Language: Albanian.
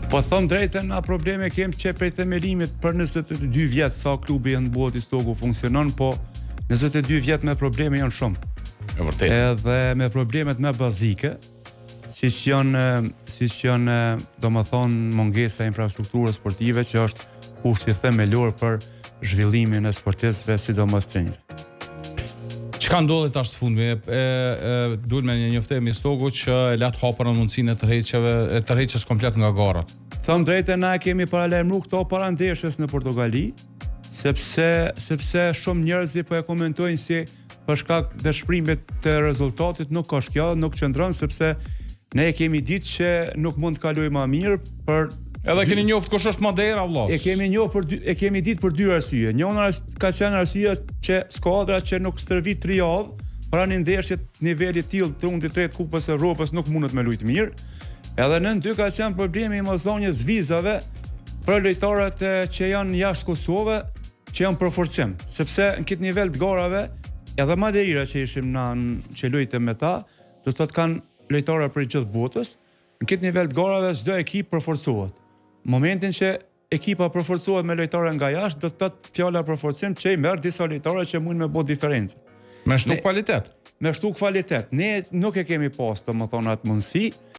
Po thom drejtën, na probleme kem që prej themelimit për 22 vjet sa klubi i handbollit i Stoku funksionon, po 22 vjet me probleme janë shumë. E vërtetë. Edhe me problemet më bazike, siç janë domethënë mungesa e infrastrukturës sportive, që është kushti themelor për zhvillimin e sportistëve, sidomos trajnerëve. Çka ndodhi tash së fundmi? Duhet me një njoftim i Stokut që e lat hapur mundësinë e tërheqjes komplet nga garat. Thëm drejtë, na kemi paralajmëruar këto para ndeshjes në Portogali, sepse shumë njerëz po e komentojnë si për shkak të dëshpërimit të rezultatit nuk ka kjo, nuk qëndron, sepse ne e kemi ditë që nuk mund të kalojë më mirë për. Edhe keni njoft kush është Madera, vëlla. E kemi ditë për dy arsye. Njëra ka qenë arsyeja që skuadra që nuk stërvit 3 javë pranë ndeshjet niveli i tillë të rundit 3 Kupës së Evropës nuk mundet me luajtë mirë. Edhe nën dy ka qenë problemi i mosdhënies vizave për lojtarët që janë jashtë Kosovë, që janë për forcim, sepse në këtë nivel të garave edhe Madeira që ishim që luajtë me ta, do të thotë kanë lojtarë për gjithë botës. Në këtë nivel të garave çdo ekip përforcohet. Në momentin që ekipa përforcohet me lojtarë nga jashtë, do të thotë fjala për forcim që i merr disa lojtarë që mund me bë diferencë. Me shtu kvalitet. Me shtu kvalitet. Ne nuk e kemi pas, domethënë, atë mundësi.